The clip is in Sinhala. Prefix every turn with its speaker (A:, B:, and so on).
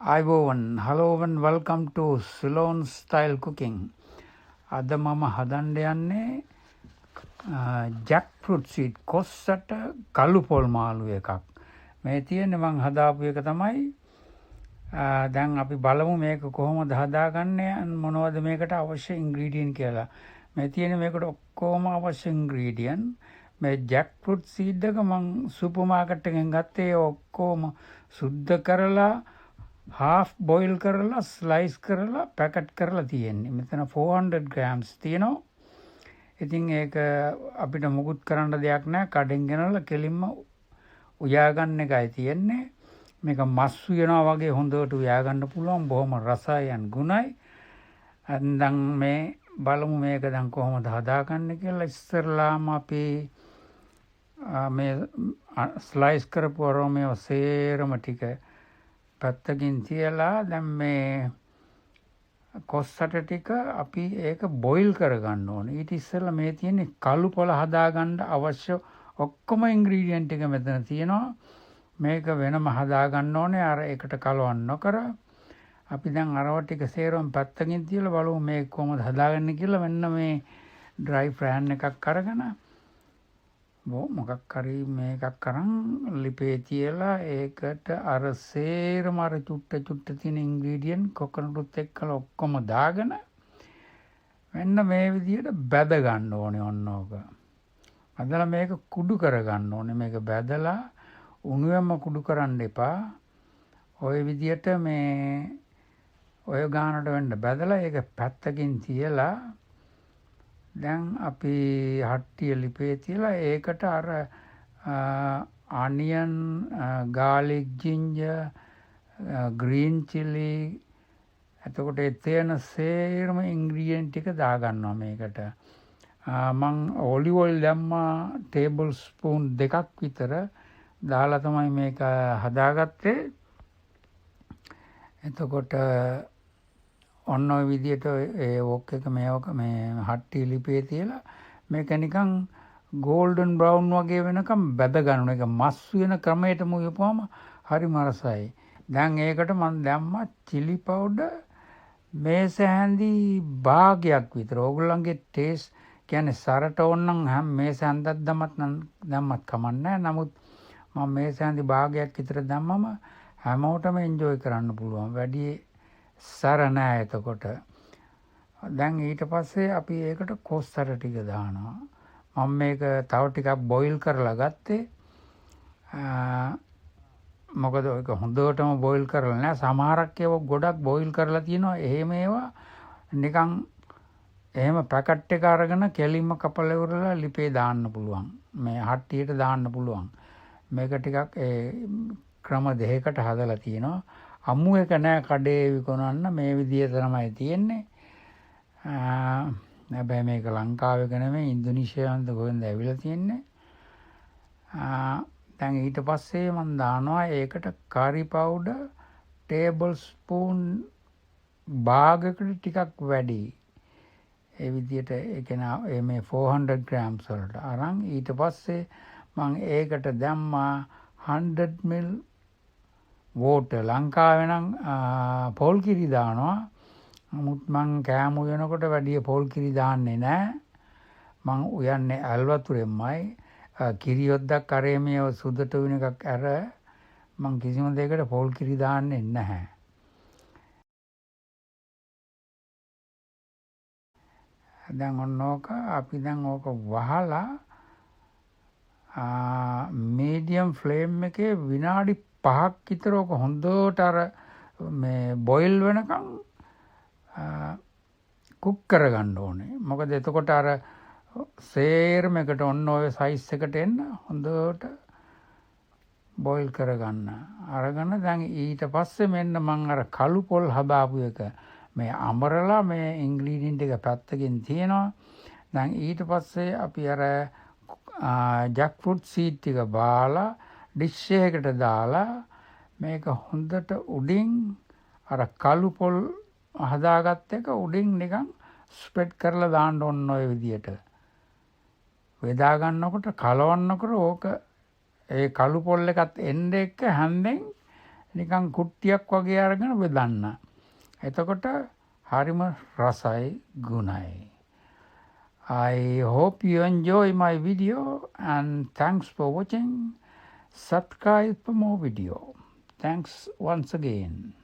A: Hello and welcome to Ceylon Style Cooking. අද මම හදන්න යන්නේ Jackfruit seed කොස්සට කළු පොල් මාළු එකක්. මේ තියෙන්නේ මං හදාපු එක තමයි. දැන් අපි බලමු මේක කොහොමද හදාගන්නේ මොනවද මේකට අවශ්‍ය ingredient කියලා. මේ තියෙන්නේ මේකට ඔක්කොම අවශ්‍ය ingredient. මේ Jackfruit seed එක මං සුපර් මාකට් එකෙන් ගත්තේ ඔක්කොම සුද්ධ කරලා half boil කරලා slice කරලා packet කරලා තියෙන්නේ. මෙතන 400 grams තියෙනවා. ඉතින් ඒක අපිට මුකුත් කරන්න දෙයක් නැහැ. කඩෙන් ගෙනල්ලා කෙලින්ම උයා ගන්න එකයි තියෙන්නේ. මේක මස් වෙනවා වගේ හොඳට උයා ගන්න පුළුවන්. බොහොම රසයි and ගුණයි. දැන් මේ බලමු මේක දැන් කොහොමද හදාගන්නේ කියලා. ඉස්සරලාම අපි මේ slice කරපු අරෝමේ සේරම ටික පැත්තකින් තියලා දැන් මේ කොස්සට ටික අපි ඒක බොයිල් කරගන්න ඕනේ. ඊට ඉස්සෙල්ලා මේ තියෙන්නේ කළු පොළ හදාගන්න අවශ්‍ය ඔක්කොම ඉන්ග්‍රීඩියන්ට් ටික මෙතන තියෙනවා. මේක වෙනම හදාගන්න ඕනේ. අර එකට කලවන්න නොකර අපි දැන් අරව ටික සේරම පැත්තකින් තියලා බලමු මේක කොහොමද හදාගන්නේ කියලා. මෙන්න මේ ඩ්‍රයි ෆ්‍රෑන් එකක් අරගෙන මොකක් හරි මේකක් අරන් ලිපේ තියලා ඒකට අර සේරම අර චුට්ට තියෙන ඉන්ග්‍රීඩියන්ට් කොකනටුත් එක්කලා ඔක්කොම දාගෙන මෙන්න මේ විදිහට බැද ගන්න ඕනේ ඔන්නෝක. බදලා මේක කුඩු කර ගන්න ඕනේ. මේක බැදලා උණුවෙන්ම කුඩු කරන්න එපා. ওই විදිහට මේ ඔය ගානට වෙන්න බැදලා ඒක පැත්තකින් තියලා දැන් අපි හට්ටිය ලිපේ තියලා ඒකට අර onion, garlic, ginger, green chili එතකොට ඒ තියෙන සේරම ඉන්ග්‍රීඩියන්ට් ටික දාගන්නවා මේකට. මං ඔලිව් ඔයිල් දැම්මා ටේබල් ස්පූන් 2ක් විතර දාලා තමයි මේක හදාගත්තේ. එතකොට ඔන්න ඔය විදිහට ඒ වොක් එක මේ හට්ටි ලිපේ තියලා මේක නිකන් golden brown වගේ වෙනකම් බැද ගන්න. ඒක මස් වෙන ක්‍රමයටම උයපුවම හරිම රසයි. දැන් ඒකට මම දැම්මා chili powder මේස හැඳි භාගයක් විතර. ඕගොල්ලන්ගේ ටේස්ට් කියන්නේ සරට ඕනනම් හැම මේස හැන්දක් දැම්මත් කමන්නේ නැහැ. නමුත් මම මේස හැඳි භාගයක් විතර දැම්මම හැමෝටම එන්ජොයි කරන්න පුළුවන්. වැඩි සර නෑ එතකොට. දැන් ඊට පස්සේ අපි ඒකට කොස්සර ටික දානවා. මම මේක තව ටිකක් බොයිල් කරලා ගත්තේ. මොකද ඒක හොඳටම බොයිල් කරලා නෑ. සමහරක් ඒවා ගොඩක් බොයිල් කරලා තියෙනවා. එහෙම ඒවා නිකන් එහෙම පැකට් එක අරගෙන කෙලින්ම කපලා ඉවරලා ලිපේ දාන්න පුළුවන්. මේ හට්ටියට දාන්න පුළුවන්. මේක ටිකක් ඒ ක්‍රම දෙකකට හදලා තියෙනවා. අමු එක නෑ කඩේ විකුණන්න. මේ විදිහට තමයි තියෙන්නේ. හැබැයි මේක ලංකාවේ නෙමෙයි ඉන්දුනීසියාවෙන්ද කොහෙන්ද ඇවිල්ලා තියෙන්නේ. දැන් ඊට පස්සේ මම දානවා ඒකට curry powder table spoon භාගයකට ටිකක් වැඩි. ඒ විදිහට ඒ කියන්නේ මේ 400 grams වලට අරන් ඊට පස්සේ මම ඒකට දැම්මා 100 ml water. ලංකාවේ නම් පොල් කිරි දානවා. නමුත් මං කෑම උයනකොට වැඩි පොල් කිරි දාන්නේ නැහැ. මං උයන්නේ ඇල් වතුරෙන්මයි. කිරි යොද්දක් අරේ මේ සුදට වෙන එකක් අර මං කිසිම දෙයකට පොල් කිරි දාන්නේ නැහැ. දැන් ඔන්නෝක අපි දැන් ඕක වහලා මීඩියම් ෆ්ලේම් එකේ විනාඩි 5ක් විතර ඕක හොඳට අර මේ බොයිල් වෙනකම් කුක් කරගන්න ඕනේ. මොකද එතකොට අර සේරම එකට ඔන්න ඔය සයිස් එකට එන්න හොඳට බොයිල් කරගන්න. අරගෙන දැන් ඊට පස්සේ මෙන්න මම අර කළු පොල් හදාපු එක මේ අමරලා මේ ඉන්ග්‍රීඩියන්ට් එක පැත්තකින් තියෙනවා. දැන් ඊට පස්සේ අපි අර jackfruit seed ටික බාලා ඩිෂ් එකකට දාලා මේක හොඳට උඩින් අර කළු පොල් හදාගත්ත එක උඩින් නිකන් ස්ප්‍රෙඩ් කරලා දාන්න ඕන ඔය විදියට. වේදා ගන්නකොට කලවන්නකොට ඕක ඒ කළු පොල් එකත් එන්න එක්ක හැන්දෙන් නිකන් කුට්ටියක් වගේ අරගෙන බෙදන්න. එතකොට හරිම රසයි ගුණයි. I hope you enjoy my video and thanks for watching. Subscribe for more video. Thanks once again.